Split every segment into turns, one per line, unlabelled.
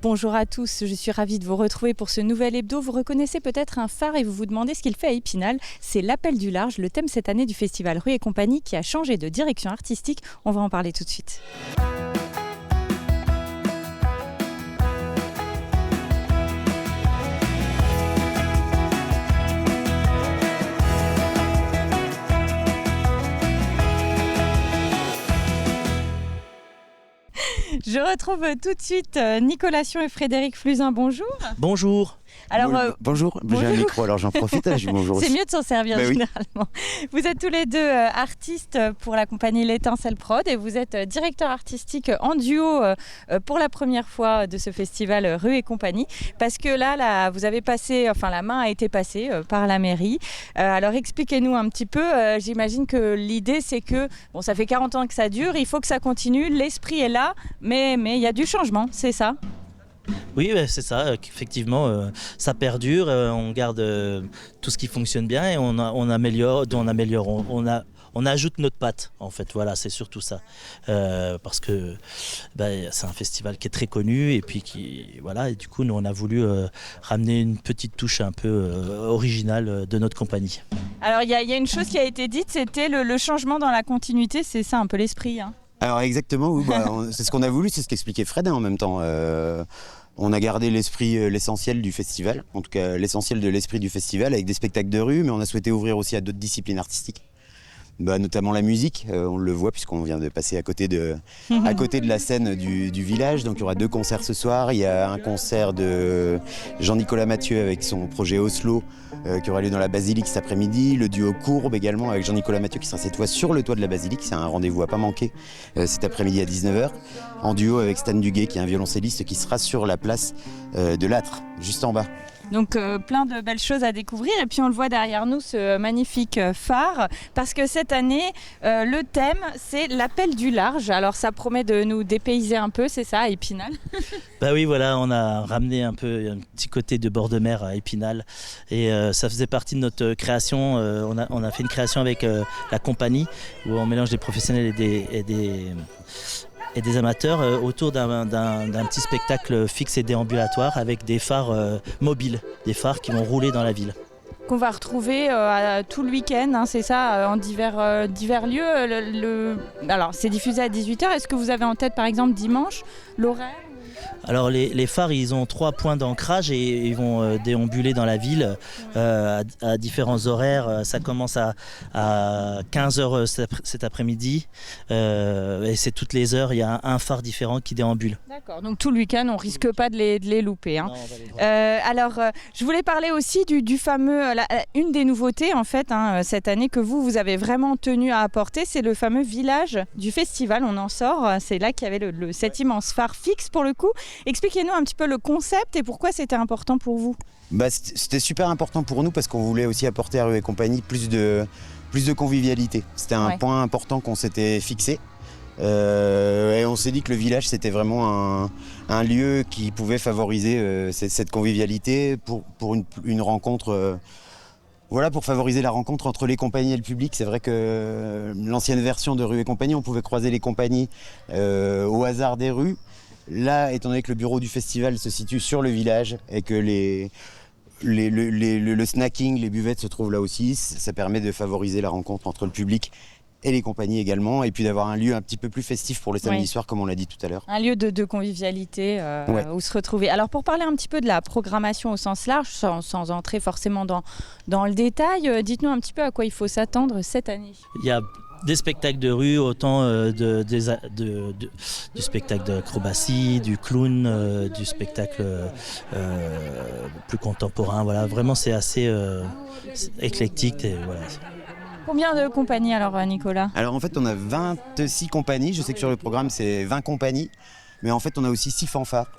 Bonjour à tous, je suis ravie de vous retrouver pour ce nouvel hebdo. Vous reconnaissez peut-être un phare et vous vous demandez ce qu'il fait à Épinal. C'est l'appel du large, le thème cette année du festival Rue et Compagnie qui a changé de direction artistique. On va en parler tout de suite. Je retrouve tout de suite Nicolas Sion et Frédéric Fluzin. Bonjour.
Bonjour.
Alors, bonjour. J'ai un micro, alors j'en profite. Je dis bonjour
C'est
aussi.
mieux de s'en servir généralement. Vous êtes tous les deux artistes pour la compagnie L'Étincelle Prod et vous êtes directeur artistique en duo pour la première fois de ce festival Rue et Compagnie. Parce que là, vous avez passé, la main a été passée par la mairie. Alors expliquez-nous un petit peu. J'imagine que l'idée c'est que, ça fait 40 ans que ça dure, il faut que ça continue, l'esprit est là, mais il y a du changement, c'est ça ?
Oui, c'est ça, effectivement, ça perdure, on garde tout ce qui fonctionne bien et on améliore, on ajoute notre patte, en fait, voilà, c'est surtout ça. Parce que c'est un festival qui est très connu et puis et du coup, nous, on a voulu ramener une petite touche un peu originale de notre compagnie.
Alors, il y a une chose qui a été dite, c'était le changement dans la continuité, c'est ça un peu l'esprit, hein.
Alors exactement, oui, c'est ce qu'on a voulu, c'est ce qu'expliquait Fred en même temps. On a gardé l'essentiel du festival, en tout cas l'essentiel de l'esprit du festival avec des spectacles de rue, mais on a souhaité ouvrir aussi à d'autres disciplines artistiques. Notamment la musique, on le voit puisqu'on vient de passer à côté de la scène du village. Donc il y aura 2 concerts ce soir. Il y a un concert de Jean-Nicolas Mathieu avec son projet Oslo qui aura lieu dans la basilique cet après-midi. Le duo Courbe également avec Jean-Nicolas Mathieu qui sera cette fois sur le toit de la basilique. C'est un rendez-vous à pas manquer cet après-midi à 19h. En duo avec Stan Duguay qui est un violoncelliste qui sera sur la place de l'Âtre, juste en bas.
Donc plein de belles choses à découvrir et puis on le voit derrière nous ce magnifique phare parce que cette année le thème c'est l'appel du large. Alors ça promet de nous dépayser un peu, c'est ça à Épinal?
Oui, voilà, on a ramené un petit côté de bord de mer à Épinal et ça faisait partie de notre création. On a fait une création avec la compagnie où on mélange des professionnels et des amateurs autour d'un petit spectacle fixe et déambulatoire avec des phares mobiles, des phares qui vont rouler dans la ville.
Qu'on va retrouver tout le week-end, hein, c'est ça, en divers lieux. Alors c'est diffusé à 18h, est-ce que vous avez en tête par exemple dimanche l'horaire ?
Alors les phares, ils ont 3 points d'ancrage et ils vont déambuler dans la ville à différents horaires. Ça commence à 15h cet après-midi et c'est toutes les heures, il y a un phare différent qui déambule.
D'accord, donc tout le week-end, on ne risque pas de les louper, hein.
Non,
alors, je voulais parler aussi du fameux, une des nouveautés en fait, hein, cette année que vous avez vraiment tenu à apporter, c'est le fameux village du festival. On en sort, c'est là qu'il y avait cet immense phare fixe pour le coup. Expliquez-nous un petit peu le concept et pourquoi c'était important pour vous.
C'était super important pour nous parce qu'on voulait aussi apporter à Rue et Compagnie plus de convivialité. C'était un point important qu'on s'était fixé. Et on s'est dit que le village c'était vraiment un lieu qui pouvait favoriser cette convivialité pour une rencontre. Pour favoriser la rencontre entre les compagnies et le public. C'est vrai que l'ancienne version de Rue et Compagnie, on pouvait croiser les compagnies au hasard des rues. Là, étant donné que le bureau du festival se situe sur le village et que le snacking, les buvettes se trouvent là aussi, ça permet de favoriser la rencontre entre le public et les compagnies également, et puis d'avoir un lieu un petit peu plus festif pour le samedi soir, comme on l'a dit tout à l'heure.
Un lieu de convivialité où se retrouver. Alors pour parler un petit peu de la programmation au sens large, sans entrer forcément dans le détail, dites-nous un petit peu à quoi il faut s'attendre cette année.
Il y a des spectacles de rue, autant du spectacle d'acrobatie, du clown, du spectacle plus contemporain. Voilà, vraiment c'est assez éclectique. Et voilà.
Combien de compagnies alors Nicolas ?
Alors en fait on a 26 compagnies, je sais que sur le programme c'est 20 compagnies, mais en fait on a aussi 6 fanfares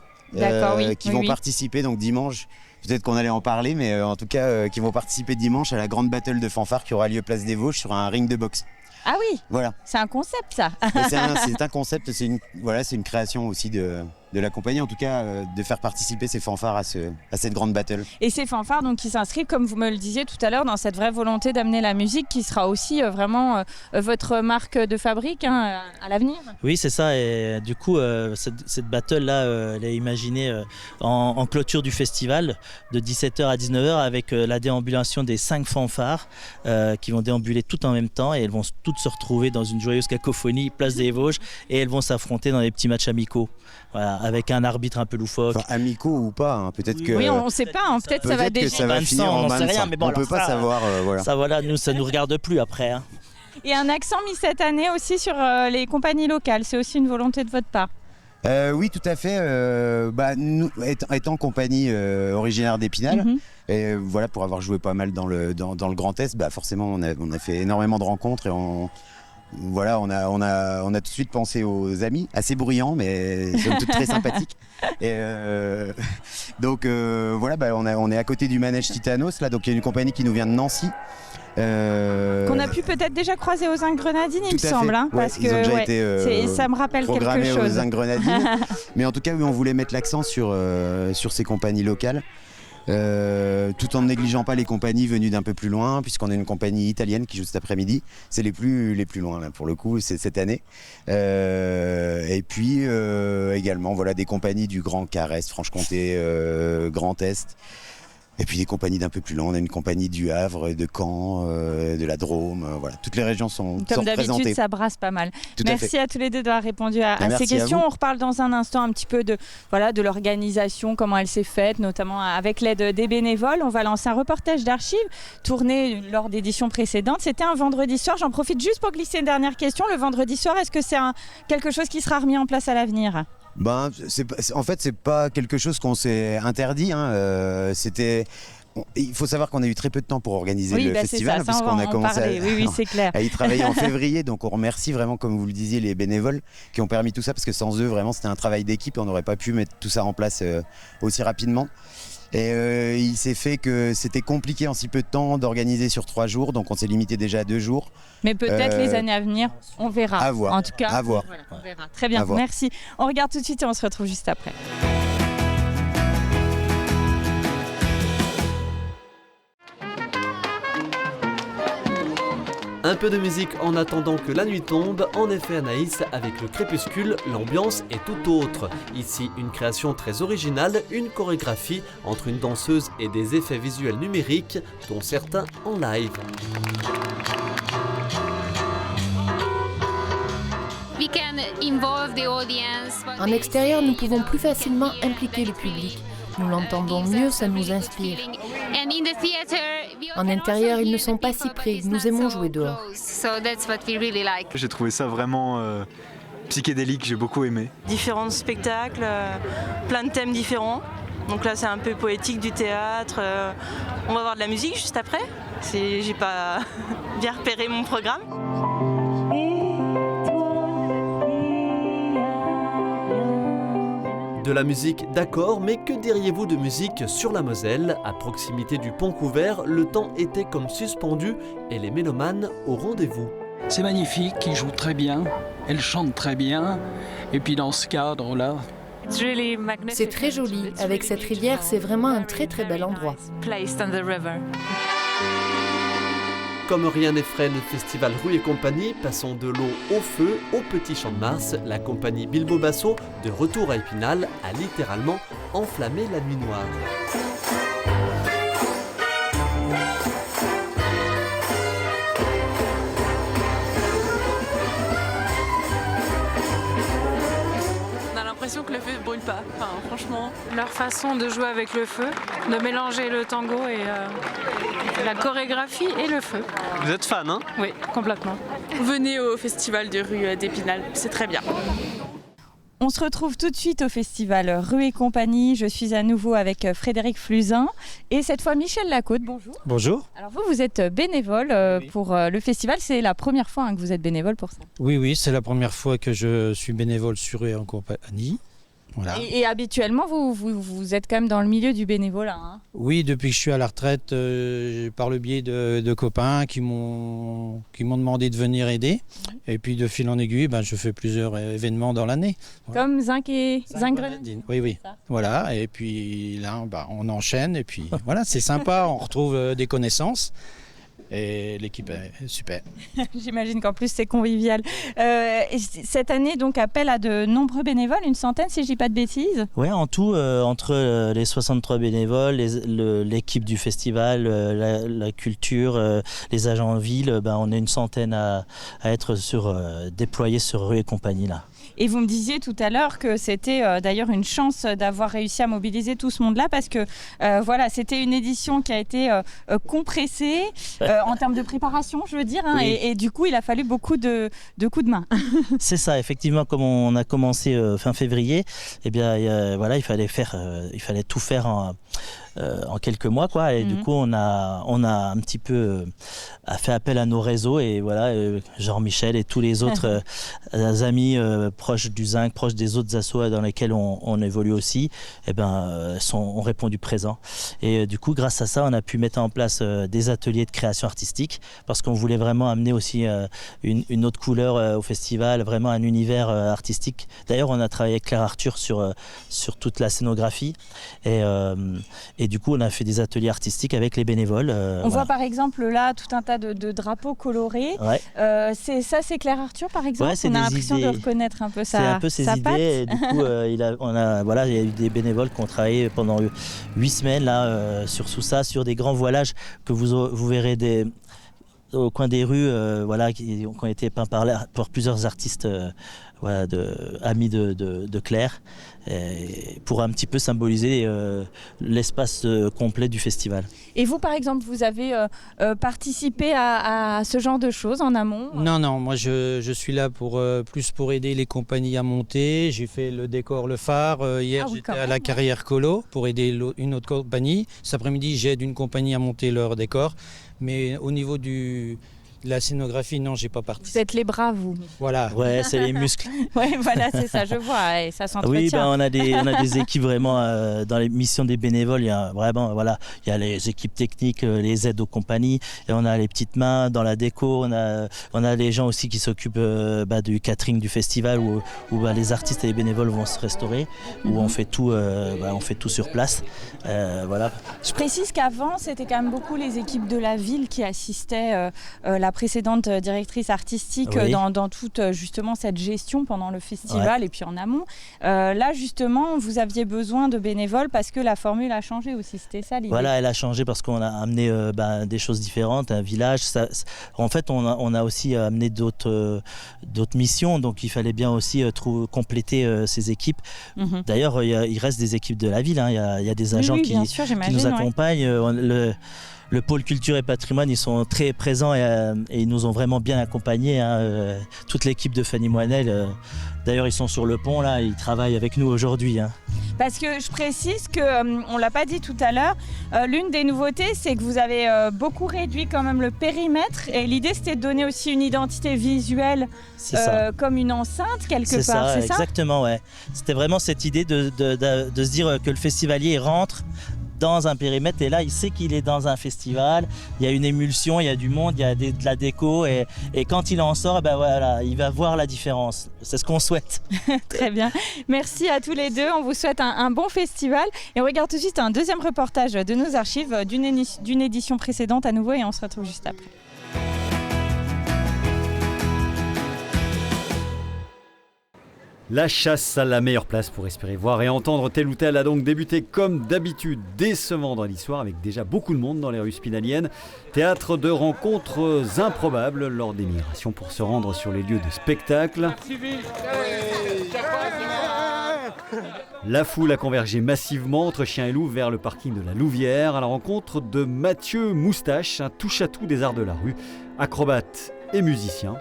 qui vont participer donc dimanche. Peut-être qu'on allait en parler, mais en tout cas qui vont participer dimanche à la grande battle de fanfare qui aura lieu place des Vosges sur un ring de boxe.
Ah oui,
voilà.
C'est un concept ça.
C'est un concept, c'est une création aussi de de la compagnie, en tout cas de faire participer ces fanfares à cette grande battle.
Et ces fanfares donc, qui s'inscrivent, comme vous me le disiez tout à l'heure, dans cette vraie volonté d'amener la musique qui sera aussi vraiment votre marque de fabrique à l'avenir.
Oui, c'est ça. Et du coup, cette battle-là, elle est imaginée en clôture du festival de 17h à 19h avec la déambulation des 5 fanfares qui vont déambuler tout en même temps et elles vont toutes se retrouver dans une joyeuse cacophonie, place des Vosges, et elles vont s'affronter dans des petits matchs amicaux. Voilà, avec un arbitre un peu loufoque.
Enfin, amicaux ou pas, hein. Peut-être que...
Oui, on ne sait pas, hein. Peut-être ça va
que ça va finir en
on
bain
sait
de
rien,
sang.
mais bon,
on ne peut pas savoir. Voilà.
Ça, voilà, nous, ça nous regarde plus après. Hein.
Et un accent mis cette année aussi sur les compagnies locales, c'est aussi une volonté de votre part.
Oui, tout à fait. Nous, étant compagnie originaire d'Épinal, et voilà, pour avoir joué pas mal dans le Grand Est, forcément, on a fait énormément de rencontres et on a tout de suite pensé aux amis, assez bruyants, mais somme toute très sympathiques. Et on est à côté du manège Titanos, là, donc il y a une compagnie qui nous vient de Nancy.
Qu'on a pu peut-être déjà croiser aux Zinc Grenadines, il me semble, hein, parce que ça me rappelle quelque chose.
Aux Zinc Grenadines. Mais en tout cas, oui, on voulait mettre l'accent sur ces compagnies locales. Tout en ne négligeant pas les compagnies venues d'un peu plus loin, puisqu'on a une compagnie italienne qui joue cet après-midi. C'est les plus loin là, pour le coup, c'est cette année. Et puis également voilà, des compagnies du Grand Carest, Franche-Comté, Grand Est. Et puis des compagnies d'un peu plus loin, on a une compagnie du Havre, de Caen, de la Drôme, voilà, toutes les régions sont représentées.
Comme d'habitude, ça brasse pas mal. Merci à tous les deux d'avoir répondu à ces questions. On reparle dans un instant un petit peu de l'organisation, comment elle s'est faite, notamment avec l'aide des bénévoles. On va lancer un reportage d'archives tourné lors d'éditions précédentes. C'était un vendredi soir. J'en profite juste pour glisser une dernière question. Le vendredi soir, est-ce que c'est quelque chose qui sera remis en place à l'avenir ?
En fait, c'est pas quelque chose qu'on s'est interdit. Il faut savoir qu'on a eu très peu de temps pour organiser le festival, puisqu'on a commencé à y travailler en février. Donc on remercie vraiment, comme vous le disiez, les bénévoles qui ont permis tout ça, parce que sans eux, vraiment, c'était un travail d'équipe et on n'aurait pas pu mettre tout ça en place aussi rapidement. Et il s'est fait que c'était compliqué en si peu de temps d'organiser sur 3 jours, donc on s'est limité déjà à 2 jours.
Mais peut-être les années à venir, on verra.
À voir.
En tout cas,
voilà,
on verra. Très bien, merci. On regarde tout de suite et on se retrouve juste après.
Un peu de musique en attendant que la nuit tombe. En effet, Anaïs, avec le crépuscule, l'ambiance est tout autre. Ici, une création très originale, une chorégraphie entre une danseuse et des effets visuels numériques, dont certains en live.
En extérieur, nous pouvons plus facilement impliquer le public. Nous l'entendons mieux, ça nous inspire. En intérieur, ils ne sont pas si près, nous aimons jouer dehors.
J'ai trouvé ça vraiment psychédélique, j'ai beaucoup aimé.
Différents spectacles, plein de thèmes différents. Donc là c'est un peu poétique, du théâtre. On va voir de la musique juste après. J'ai pas bien repéré mon programme.
De la musique, d'accord, mais que diriez-vous de musique sur la Moselle? À proximité du pont couvert, le temps était comme suspendu et les mélomanes au rendez-vous.
C'est magnifique, ils jouent très bien, elle chante très bien, et puis dans ce cadre-là...
C'est très joli, avec cette rivière, c'est vraiment un très très bel endroit.
Comme rien n'effraie le festival Rue et compagnie, passons de l'eau au feu, au petit champ de Mars. La compagnie Bilbo Basso, de retour à Épinal, a littéralement enflammé la nuit noire.
On a l'impression que le feu ne brûle pas, franchement.
Leur façon de jouer avec le feu, de mélanger le tango et la chorégraphie et le feu.
Vous êtes fan, hein?
Oui, complètement.
Venez au festival de Rue d'Épinal, c'est très bien.
On se retrouve tout de suite au festival Rue et compagnie. Je suis à nouveau avec Frédéric Fluzin et cette fois Michel Lacôte. Bonjour.
Bonjour.
Alors vous êtes bénévole pour le festival. C'est la première fois que vous êtes bénévole pour ça.
Oui, c'est la première fois que je suis bénévole sur Rue et compagnie. Voilà.
Et habituellement, vous êtes quand même dans le milieu du bénévolat. Hein.
Oui, depuis que je suis à la retraite, par le biais de copains qui m'ont demandé de venir aider. Et puis de fil en aiguille, je fais plusieurs événements dans l'année.
Voilà. Comme Zinc Grenadine.
Oui. Voilà. Et puis là, on enchaîne. Et puis voilà, c'est sympa. On retrouve des connaissances. Et l'équipe est super.
J'imagine qu'en plus c'est convivial. Et cette année donc appelle à de nombreux bénévoles, une centaine si je dis pas de bêtises.
Ouais, en tout, entre les 63 bénévoles, l'équipe du festival, la culture, les agents en ville, on est une centaine à être déployés sur Rue et compagnie là.
Et vous me disiez tout à l'heure que c'était d'ailleurs une chance d'avoir réussi à mobiliser tout ce monde-là parce que voilà, c'était une édition qui a été compressée en termes de préparation, je veux dire, hein, oui. et du coup, il a fallu beaucoup de coups de main.
C'est ça, effectivement, comme on a commencé fin février, eh bien, voilà, il fallait tout faire en quelques mois, quoi. Et du coup, on a un petit peu fait appel à nos réseaux et voilà, Jean-Michel et tous les autres amis proches du Zinc, proches des autres assos dans lesquels on évolue aussi, ont répondu présent. Et du coup, grâce à ça, on a pu mettre en place des ateliers de création artistique parce qu'on voulait vraiment amener aussi une autre couleur au festival, vraiment un univers artistique. D'ailleurs, on a travaillé avec Claire Arthur sur toute la scénographie et du coup, on a fait des ateliers artistiques avec les bénévoles.
On voit par exemple là tout un tas de drapeaux colorés.
Ouais.
C'est Claire Arthur par exemple.
Ouais,
on a l'impression de reconnaître un peu
sa patte. C'est un peu ses idées. Et du coup, il y a eu des bénévoles qui ont travaillé pendant 8 semaines là, sur tout ça, sur des grands voilages que vous verrez au coin des rues, qui ont été peints par plusieurs artistes. Amis de Claire, pour un petit peu symboliser l'espace complet du festival.
Et vous, par exemple, vous avez participé à ce genre de choses en amont ?
Non, moi je suis là plus pour aider les compagnies à monter. J'ai fait le décor, le phare. Hier, j'étais à la Carrière Colo pour aider une autre compagnie. Cet après-midi, j'aide une compagnie à monter leur décor. Mais au niveau de la scénographie, non, j'ai pas participé.
Vous êtes les bras, vous.
Voilà.
Ouais, c'est les muscles.
Ouais, voilà, c'est ça, je vois, et ça s'entretient.
Oui, on a des équipes vraiment dans les missions des bénévoles. Il y a les équipes techniques, les aides aux compagnies, et on a les petites mains dans la déco. On a les gens aussi qui s'occupent du catering du festival où les artistes et les bénévoles vont se restaurer, où on fait tout sur place. Voilà.
Je précise qu'avant, c'était quand même beaucoup les équipes de la ville qui assistaient la précédente directrice artistique dans toute justement cette gestion pendant le festival et puis en amont. Là justement, vous aviez besoin de bénévoles parce que la formule a changé aussi, c'était ça l'idée.
Voilà, elle a changé parce qu'on a amené des choses différentes, un village. En fait, on a aussi amené d'autres missions, donc il fallait bien aussi compléter ces équipes. D'ailleurs, il reste des équipes de la ville, hein. Il y a des agents qui nous accompagnent. Le pôle culture et patrimoine, ils sont très présents et ils nous ont vraiment bien accompagnés. Hein. Toute l'équipe de Fanny Moinel, d'ailleurs, ils sont sur le pont, là, ils travaillent avec nous aujourd'hui. Hein.
Parce que je précise qu'on ne l'a pas dit tout à l'heure, l'une des nouveautés, c'est que vous avez beaucoup réduit quand même le périmètre. Et l'idée, c'était de donner aussi une identité visuelle comme une enceinte quelque part. C'est ça,
exactement, ouais. C'était vraiment cette idée de se dire que le festivalier rentre dans un périmètre et là il sait qu'il est dans un festival, il y a une émulsion, il y a du monde, il y a de la déco et quand il en sort, il va voir la différence. C'est ce qu'on souhaite.
Très bien. Merci à tous les deux. On vous souhaite un bon festival et on regarde tout de suite un deuxième reportage de nos archives d'une édition précédente à nouveau et on se retrouve juste après.
La chasse à la meilleure place pour espérer voir et entendre tel ou tel a donc débuté comme d'habitude dès ce vendredi soir avec déjà beaucoup de monde dans les rues spinaliennes. Théâtre de rencontres improbables lors des migrations pour se rendre sur les lieux de spectacle. La foule a convergé massivement entre chiens et loups vers le parking de la Louvière à la rencontre de Mathieu Moustache, un touche-à-tout des arts de la rue, acrobate et musicien.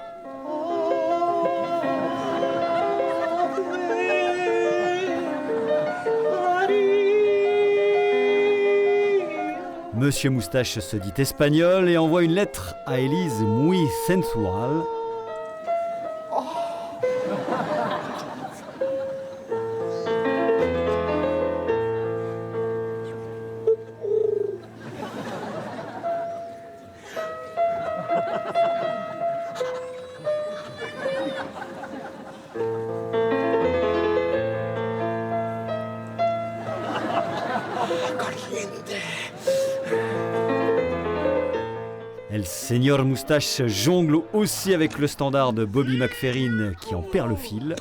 Monsieur Moustache se dit espagnol et envoie une lettre à Élise muy sensual. El Señor Moustache jongle aussi avec le standard de Bobby McFerrin qui en perd le fil.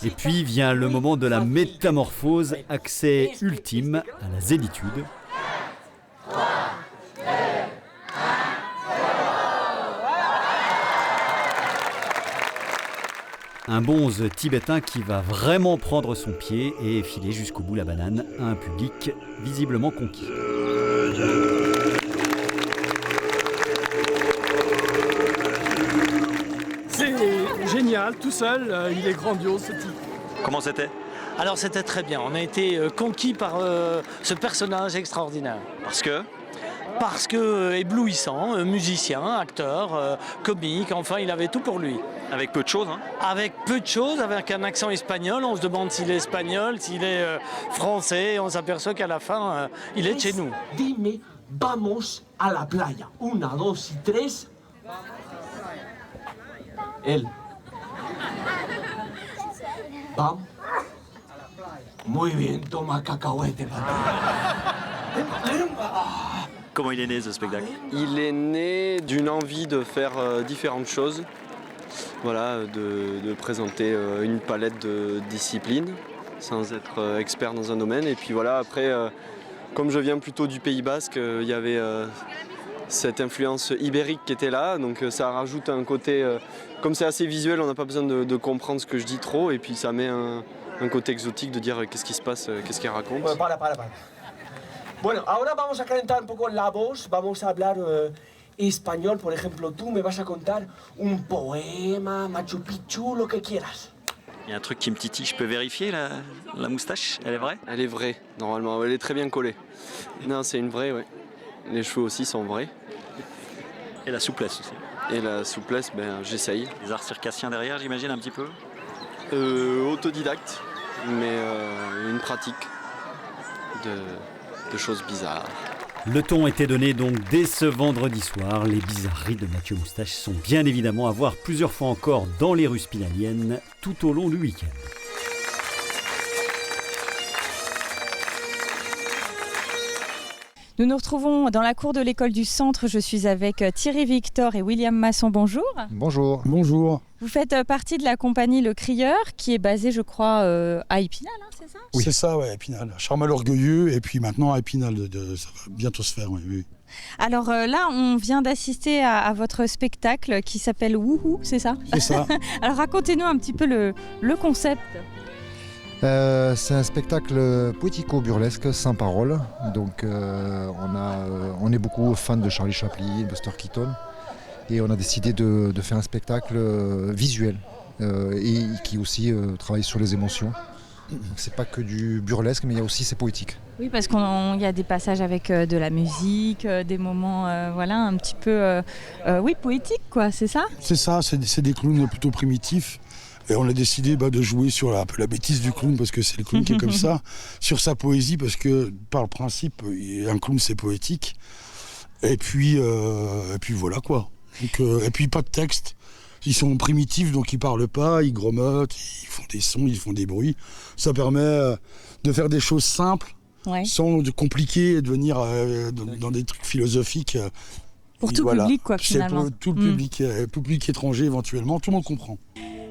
Et puis vient le moment de la métamorphose, accès ultime à la zénitude. Un bonze tibétain qui va vraiment prendre son pied et filer jusqu'au bout la banane à un public visiblement conquis.
C'est génial, tout seul, il est grandiose ce type.
Comment c'était ?
Alors c'était très bien, on a été conquis par ce personnage extraordinaire. Parce que éblouissant, musicien, acteur, comique, enfin il avait tout pour lui.
Avec peu de choses, hein ?
Avec peu de choses, avec un accent espagnol, on se demande s'il est espagnol, s'il est français, on s'aperçoit qu'à la fin, il est de chez nous.
Dime, vamos a la playa. 1, 2 y 3. Elle. Vamos. Muy bien, toma cacahuete,
Comment il est né ce spectacle ?
Il est né d'une envie de faire différentes choses, voilà, de présenter une palette de disciplines sans être expert dans un domaine. Et puis voilà, après, comme je viens plutôt du Pays Basque, il y avait cette influence ibérique qui était là, donc ça rajoute un côté, comme c'est assez visuel, on n'a pas besoin de comprendre ce que je dis trop, et puis ça met un côté exotique de dire qu'est-ce qui se passe, qu'est-ce qu'elle raconte.
Bueno, para. Bueno, ahora vamos a calentar un poco la voz, vamos a hablar español, por ejemplo, tú me vas a contar un poema, Machu Picchu, lo que quieras.
Il y a un truc qui me titille, je peux vérifier la moustache, elle est vraie ?
Elle est vraie, normalement, elle est très bien collée. Non, c'est une vraie, oui. Les cheveux aussi sont vrais.
Et la souplesse aussi.
Et la souplesse, j'essaye.
Les arts circassiens derrière, j'imagine, un petit peu ?
Autodidacte, mais une pratique de choses bizarres.
Le ton était donné donc dès ce vendredi soir. Les bizarreries de Mathieu Moustache sont bien évidemment à voir plusieurs fois encore dans les rues spinaliennes tout au long du week-end.
Nous nous retrouvons dans la cour de l'école du centre. Je suis avec Thierry Victor et William Masson. Bonjour.
Bonjour. Bonjour.
Vous faites partie de la compagnie Le Crieur, qui est basée, je crois, à Épinal, hein, c'est ça ?
Oui, c'est ça, ouais, à Épinal. Charmal-Orgueilleux, et puis maintenant à Épinal, ça va bientôt se faire, oui.
Alors là, on vient d'assister à votre spectacle qui s'appelle Wouhou, c'est ça ?
C'est ça.
Alors racontez-nous un petit peu le concept.
C'est un spectacle poético-burlesque sans parole. Donc on est beaucoup fans de Charlie Chaplin, Buster Keaton. Et on a décidé de faire un spectacle visuel et qui aussi travaille sur les émotions. Donc c'est pas que du burlesque, mais il y a aussi c'est poétique.
Oui, parce qu'il y a des passages avec de la musique, des moments un petit peu poétiques, quoi, c'est ça ?
C'est ça, c'est des clowns plutôt primitifs. Et on a décidé de jouer sur un peu la bêtise du clown, parce que c'est le clown qui est comme ça, sur sa poésie, parce que par le principe, un clown c'est poétique. Et puis voilà quoi. Donc, et puis pas de texte. Ils sont primitifs, donc ils parlent pas, ils grommotent, ils font des sons, ils font des bruits. Ça permet de faire des choses simples, sans de compliquer et de venir dans des trucs philosophiques.
Pour tout public, quoi, finalement.
C'est pour tout le public étranger, éventuellement, tout le monde comprend.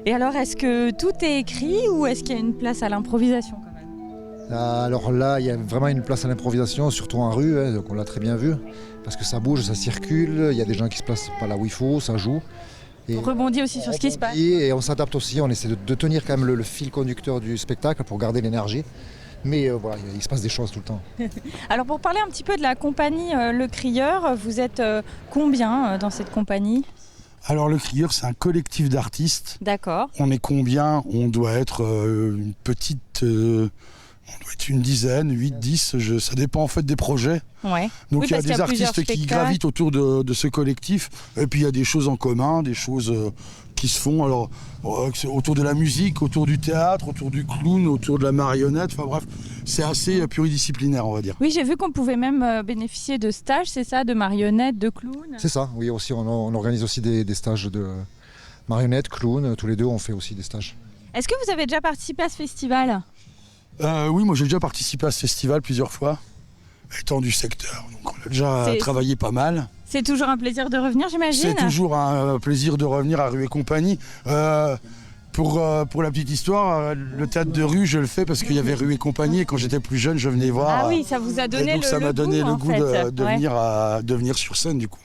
Et alors, est-ce que tout est écrit ou est-ce qu'il y a une place à l'improvisation quand même ?
Alors là, il y a vraiment une place à l'improvisation, surtout en rue, donc on l'a très bien vu, parce que ça bouge, ça circule, il y a des gens qui se placent pas là où il faut, ça joue.
Et on rebondit aussi sur ce qui se passe.
Et on s'adapte aussi, on essaie de tenir quand même le fil conducteur du spectacle pour garder l'énergie. Mais voilà, il se passe des choses tout le temps.
Alors pour parler un petit peu de la compagnie Le Crieur, vous êtes combien dans cette compagnie ?
Alors Le Crieur, c'est un collectif d'artistes.
D'accord.
On est combien ? On doit être une petite On doit être une dizaine, 8, 10, ça dépend en fait des projets.
Ouais.
Donc
Oui,
il y a
parce qu'il
des
y a plusieurs
artistes qui
spectacles.
gravitent autour de ce collectif. Et puis il y a des choses en commun, des choses qui se font alors, autour de la musique, autour du théâtre, autour du clown, autour de la marionnette. Enfin bref, c'est assez pluridisciplinaire, on va dire.
Oui, j'ai vu qu'on pouvait même bénéficier de stages, c'est ça, de marionnettes, de clowns.
C'est ça, oui, aussi on organise aussi des stages de marionnettes, clowns, tous les deux on fait aussi des stages.
Est-ce que vous avez déjà participé à ce festival ?
Oui, moi j'ai déjà participé à ce festival plusieurs fois, étant du secteur. Donc on a déjà travaillé pas mal.
C'est toujours un plaisir de revenir, j'imagine.
C'est toujours un plaisir de revenir à Rue et compagnie. Pour la petite histoire, le théâtre de rue, je le fais parce qu'il y avait Rue et compagnie et quand j'étais plus jeune, je venais voir.
Ah oui, ça vous a donné
donc ça m'a donné le goût
de
de venir sur scène du coup.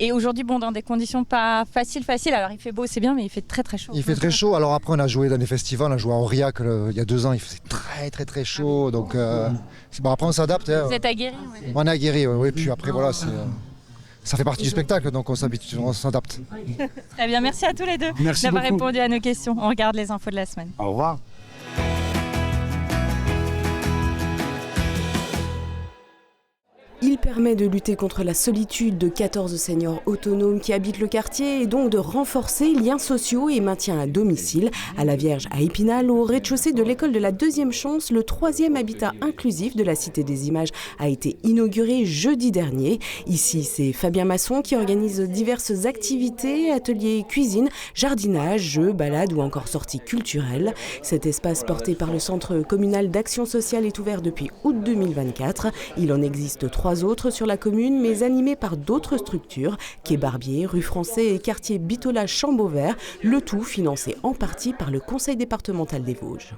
Et aujourd'hui, bon, dans des conditions pas faciles, alors il fait beau, c'est bien, mais il fait très très chaud.
Il fait très chaud, alors après on a joué dans des festivals, on a joué à Aurillac il y a 2 ans, il faisait très chaud, donc bon, après on s'adapte.
Vous êtes aguerris, ouais.
On est aguerris, oui, puis après voilà, ça fait partie du spectacle, donc on s'adapte.
Très bien, merci à tous les deux d'avoir répondu à nos questions. On regarde les infos de la semaine.
Au revoir.
Il permet de lutter contre la solitude de 14 seniors autonomes qui habitent le quartier et donc de renforcer liens sociaux et maintien à domicile. À la Vierge à Épinal, au rez-de-chaussée de l'école de la Deuxième Chance, le 3e habitat inclusif de la Cité des Images a été inauguré jeudi dernier. Ici, c'est Fabien Masson qui organise diverses activités, ateliers cuisine, jardinage, jeux, balades ou encore sorties culturelles. Cet espace porté par le Centre communal d'action sociale est ouvert depuis août 2024. Il en existe 3 autres sur la commune, mais animés par d'autres structures, quai Barbier, rue Français et quartier Bitola-Chambauvert, le tout financé en partie par le Conseil départemental des Vosges.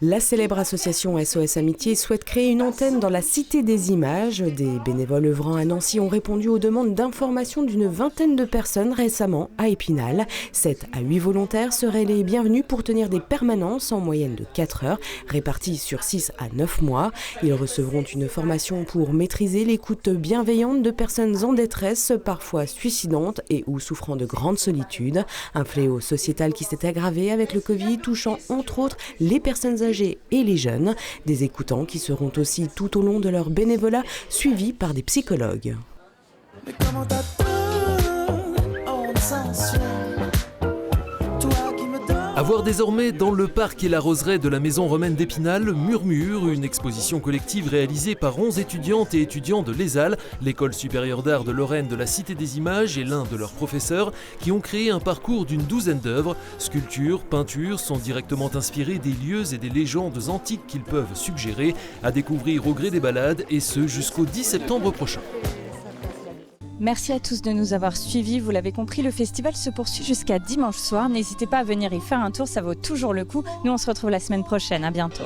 La célèbre association SOS Amitié souhaite créer une antenne dans la Cité des Images. Des bénévoles œuvrant à Nancy ont répondu aux demandes d'information d'une vingtaine de personnes récemment à Épinal. 7 à 8 volontaires seraient les bienvenus pour tenir des permanences en moyenne de 4 heures, réparties sur 6 à 9 mois. Ils recevront une formation pour maîtriser l'écoute bienveillante de personnes en détresse, parfois suicidantes et ou souffrant de grande solitude. Un fléau sociétal qui s'est aggravé avec le Covid, touchant entre autres les personnes âgés et les jeunes, des écoutants qui seront aussi tout au long de leur bénévolat suivis par des psychologues.
À voir désormais dans le parc et la roseraie de la Maison romaine d'Épinal, Murmure, une exposition collective réalisée par 11 étudiantes et étudiants de l'ESAL, l'école supérieure d'art de Lorraine de la Cité des Images et l'un de leurs professeurs, qui ont créé un parcours d'une douzaine d'œuvres. Sculptures, peintures sont directement inspirées des lieux et des légendes antiques qu'ils peuvent suggérer, à découvrir au gré des balades, et ce jusqu'au 10 septembre prochain.
Merci à tous de nous avoir suivis. Vous l'avez compris, le festival se poursuit jusqu'à dimanche soir. N'hésitez pas à venir y faire un tour, ça vaut toujours le coup. Nous, on se retrouve la semaine prochaine. À bientôt.